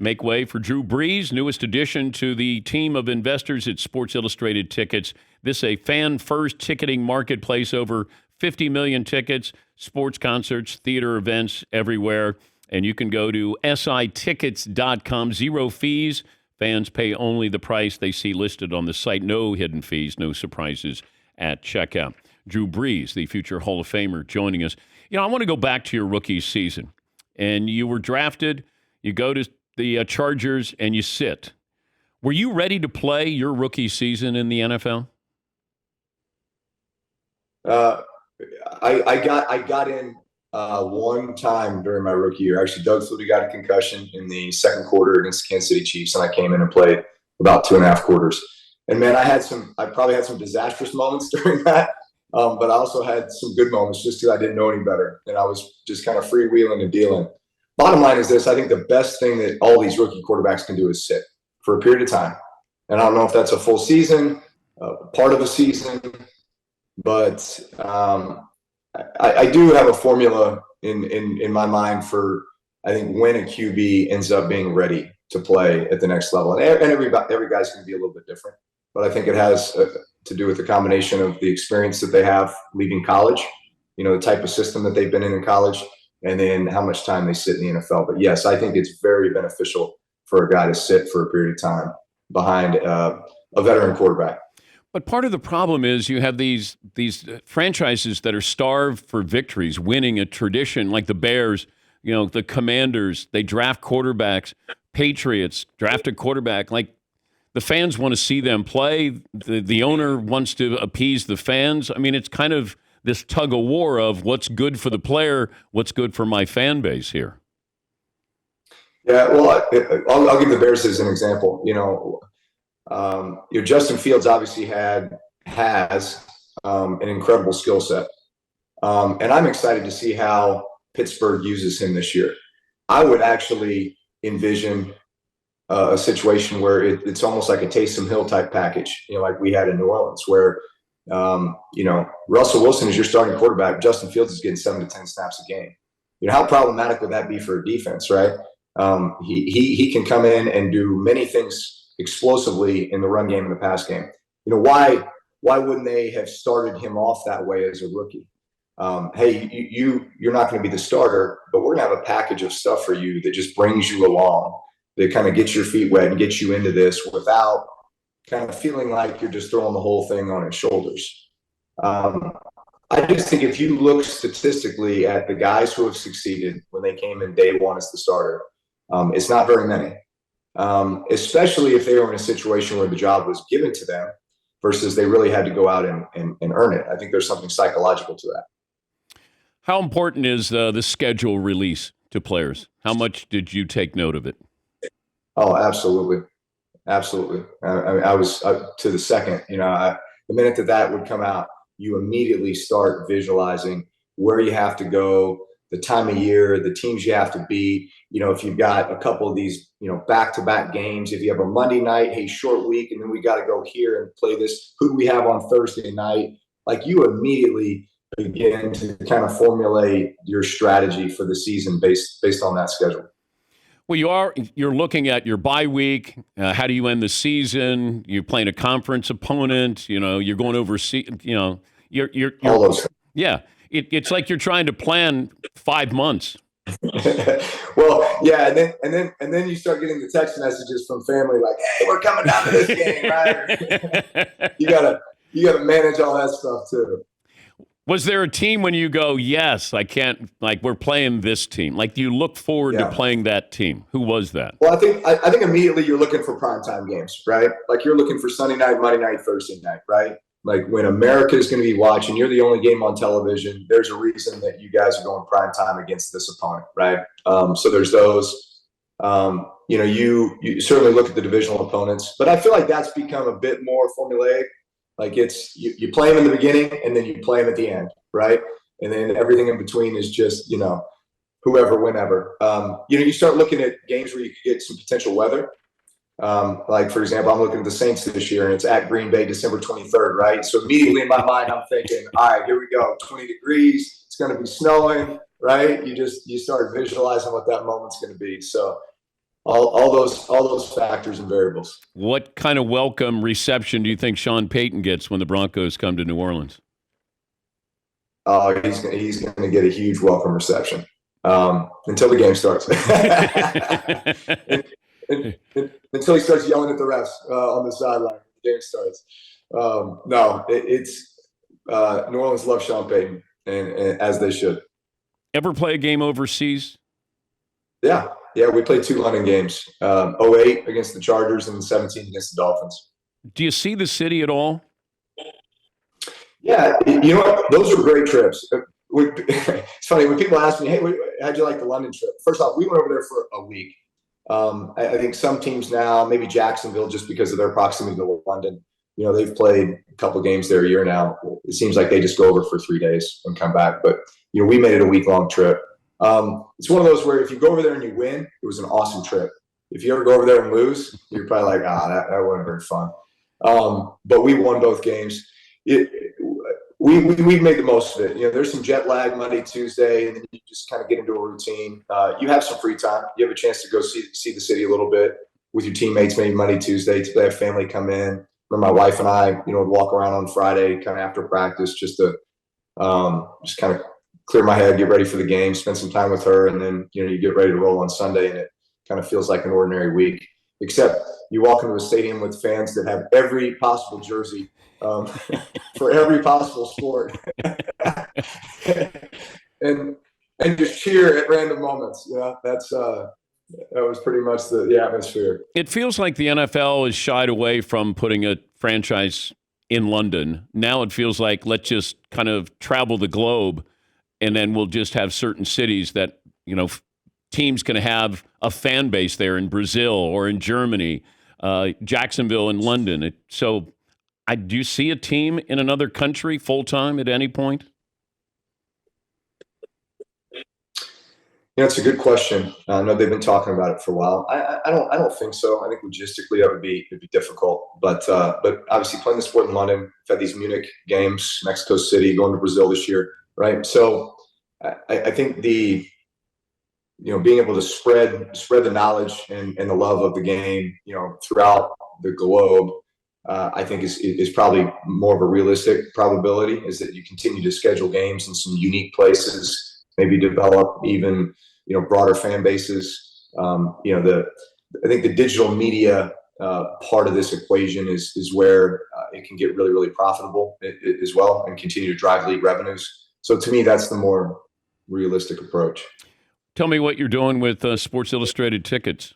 Make way for Drew Brees, newest addition to the team of investors at Sports Illustrated Tickets. This is a fan-first ticketing marketplace, over 50 million tickets, sports concerts, theater events everywhere. And you can go to sitickets.com, zero fees. Fans pay only the price they see listed on the site. No hidden fees, no surprises at checkout. Drew Brees, the future Hall of Famer, joining us. I want to go back to your rookie season. And you were drafted, you go to the Chargers, and you sit. Were you ready to play your rookie season in the NFL? I got in one time during my rookie year. Actually, Doug Flutie got a concussion in the second quarter against the Kansas City Chiefs, and I came in and played about 2.5 quarters. And man, I probably had some disastrous moments during that, but I also had some good moments just because I didn't know any better, and I was just kind of freewheeling and dealing. Bottom line is this: I think the best thing that all these rookie quarterbacks can do is sit for a period of time. And I don't know if that's a full season, part of a season, but I do have a formula in my mind for, I think, when a QB ends up being ready to play at the next level. And every guy's going to be a little bit different, but I think it has to do with the combination of the experience that they have leaving college, the type of system that they've been in college, and then how much time they sit in the NFL. But yes, I think it's very beneficial for a guy to sit for a period of time behind a veteran quarterback. But part of the problem is you have these franchises that are starved for victories, winning a tradition like the Bears, the Commanders, they draft quarterbacks, Patriots draft a quarterback. Like, the fans want to see them play. The owner wants to appease the fans. I mean, it's kind of this tug of war of what's good for the player, what's good for my fan base here. Yeah, well, I'll give the Bears as an example. Justin Fields obviously has an incredible skill set, and I'm excited to see how Pittsburgh uses him this year. I would actually envision a situation where it's almost like a Taysom Hill type package, like we had in New Orleans, where Russell Wilson is your starting quarterback. Justin Fields is getting 7 to 10 snaps a game. How problematic would that be for a defense, right? He can come in and do many things explosively in the run game and the pass game. Why wouldn't they have started him off that way as a rookie? Hey, you're not going to be the starter, but we're going to have a package of stuff for you that just brings you along, that kind of gets your feet wet and gets you into this without kind of feeling like you're just throwing the whole thing on his shoulders. I just think if you look statistically at the guys who have succeeded when they came in day one as the starter, it's not very many, especially if they were in a situation where the job was given to them versus they really had to go out and earn it. I think there's something psychological to that. How important is the schedule release to players? How much did you take note of it? Oh, absolutely. Absolutely. I was to the second, the minute that would come out, you immediately start visualizing where you have to go, the time of year, the teams you have to beat. If you've got a couple of these, back-to-back games, if you have a Monday night, hey, short week, and then we got to go here and play this. Who do we have on Thursday night? Like, you immediately begin to kind of formulate your strategy for the season based on that schedule. Well, you're looking at your bye week. How do you end the season? You're playing a conference opponent. You're going overseas. You're all those. Yeah, it's like you're trying to plan 5 months. Well, yeah, and then you start getting the text messages from family like, "Hey, we're coming down to this game, right?" you gotta manage all that stuff too. Was there a team when you go, yes, I can't, like, we're playing this team? Like, do you look forward to playing that team? Who was that? Well, I think immediately you're looking for primetime games, right? Like, you're looking for Sunday night, Monday night, Thursday night, right? Like, when America is going to be watching, you're the only game on television. There's a reason that you guys are going primetime against this opponent, right? So there's those. You certainly look at the divisional opponents, but I feel like that's become a bit more formulaic. Like, it's you play them in the beginning and then you play them at the end, right? And then everything in between is just, whoever, whenever. You start looking at games where you could get some potential weather. Like, for example, I'm looking at the Saints this year, and it's at Green Bay, December 23rd, right? So immediately in my mind, I'm thinking, all right, here we go, 20 degrees, it's going to be snowing, right? You start visualizing what that moment's going to be. So all those factors and variables. What kind of welcome reception do you think Sean Payton gets when the Broncos come to New Orleans? He's going to get a huge welcome reception until the game starts. Until he starts yelling at the refs on the sideline. The game starts. No, it's New Orleans loves Sean Payton, and as they should. Ever play a game overseas? Yeah, we played 2 London games. 08 against the Chargers and 17 against the Dolphins. Do you see the city at all? Yeah, you know what? Those were great trips. It's funny when people ask me, "Hey, how'd you like the London trip?" First off, we went over there for a week. I think some teams now, maybe Jacksonville, just because of their proximity to London, they've played a couple games there a year now. It seems like they just go over for 3 days and come back. But we made it a week-long trip. It's one of those where if you go over there and you win, it was an awesome trip. If you ever go over there and lose, you're probably like, that wasn't very fun. But we won both games. We've made the most of it. There's some jet lag Monday, Tuesday, and then you just kind of get into a routine. You have some free time. You have a chance to go see the city a little bit with your teammates, maybe Monday, Tuesday. To have family come in. Remember, my wife and I, would walk around on Friday, kind of after practice, just to just kind of clear my head, get ready for the game, spend some time with her, and then you get ready to roll on Sunday, and it kind of feels like an ordinary week. Except you walk into a stadium with fans that have every possible jersey. For every possible sport, and just cheer at random moments. That was pretty much the atmosphere. It feels like the NFL is shied away from putting a franchise in London. Now it feels like let's just kind of travel the globe, and then we'll just have certain cities that teams can have a fan base there in Brazil or in Germany, Jacksonville and London. Do you see a team in another country full-time at any point? It's a good question. I know they've been talking about it for a while. I don't think so. I think logistically it'd be difficult. But obviously playing the sport in London, we've had these Munich games, Mexico City, going to Brazil this year, right? So I think being able to spread the knowledge and the love of the game, throughout the globe. I think is probably more of a realistic probability, is that you continue to schedule games in some unique places, maybe develop even broader fan bases. I think the digital media part of this equation is where it can get really, really profitable as well, and continue to drive league revenues. So to me, that's the more realistic approach. Tell me what you're doing with Sports Illustrated tickets.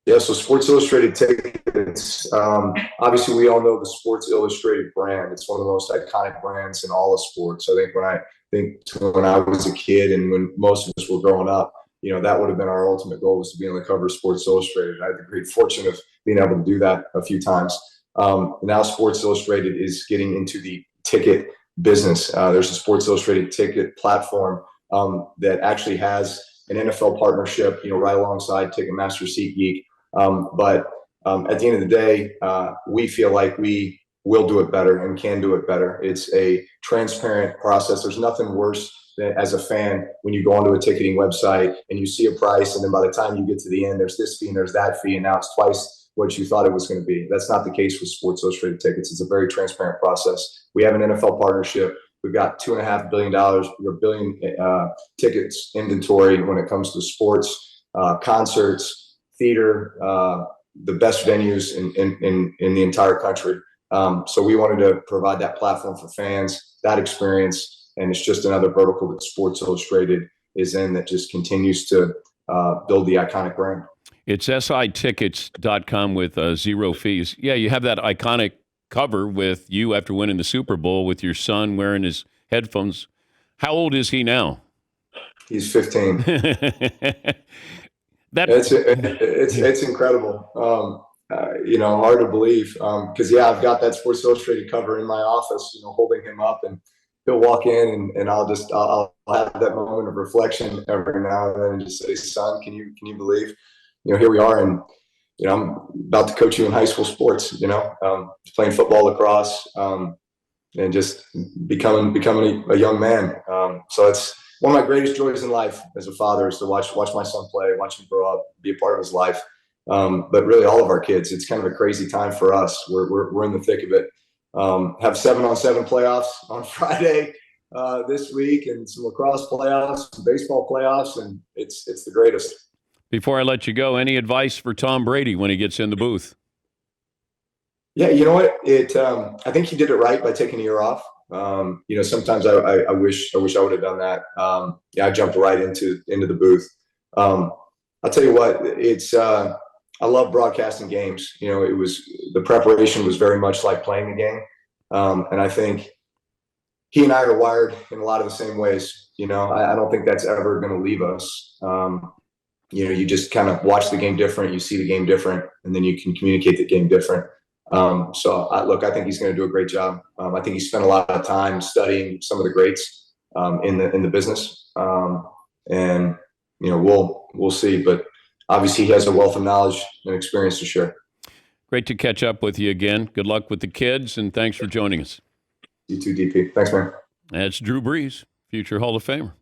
Yeah, so Sports Illustrated tickets, obviously we all know the Sports Illustrated brand. It's one of the most iconic brands in all of sports. I think when I was a kid and when most of us were growing up, that would have been our ultimate goal, was to be on the cover of Sports Illustrated. I had the great fortune of being able to do that a few times. Now Sports Illustrated is getting into the ticket business. There's a Sports Illustrated ticket platform that actually has an NFL partnership, right alongside Ticketmaster, SeatGeek. But at the end of the day, we feel like we will do it better and can do it better. It's a transparent process. There's nothing worse than, as a fan, when you go onto a ticketing website and you see a price, and then by the time you get to the end, there's this fee and there's that fee, and now it's twice what you thought it was going to be. That's not the case with Sports Illustrated tickets. It's a very transparent process. We have an NFL partnership. We've got $2.5 billion, billion tickets inventory when it comes to sports, concerts, theater, the best venues in the entire country. So we wanted to provide that platform for fans, that experience, and it's just another vertical that Sports Illustrated is in, that just continues to build the iconic brand. It's sitickets.com with 0 fees. Yeah, you have that iconic cover with you after winning the Super Bowl with your son wearing his headphones. How old is he now? He's 15. It's incredible. Hard to believe. Because I've got that Sports Illustrated cover in my office, holding him up, and he'll walk in and I'll have that moment of reflection every now and then and just say, "Son, can you believe, here we are, and I'm about to coach you in high school sports, playing football, lacrosse, and just becoming a young man." So one of my greatest joys in life as a father is to watch my son play, watch him grow up, be a part of his life. But really, all of our kids, it's kind of a crazy time for us. We're in the thick of it. Have 7-on-7 playoffs on Friday this week, and some lacrosse playoffs, some baseball playoffs, and it's the greatest. Before I let you go, any advice for Tom Brady when he gets in the booth? Yeah, you know what? I think he did it right by taking a year off. Sometimes I wish I would have done that. I jumped right into the booth. I'll tell you what, I love broadcasting games. The preparation was very much like playing the game. And I think he and I are wired in a lot of the same ways. I don't think that's ever going to leave us. You just kind of watch the game different, you see the game different, and then you can communicate the game different. I think he's going to do a great job. I think he spent a lot of time studying some of the greats in the business, and we'll see. But obviously, he has a wealth of knowledge and experience to share. Great to catch up with you again. Good luck with the kids, and thanks for joining us. You too, DP. Thanks, man. That's Drew Brees, future Hall of Famer.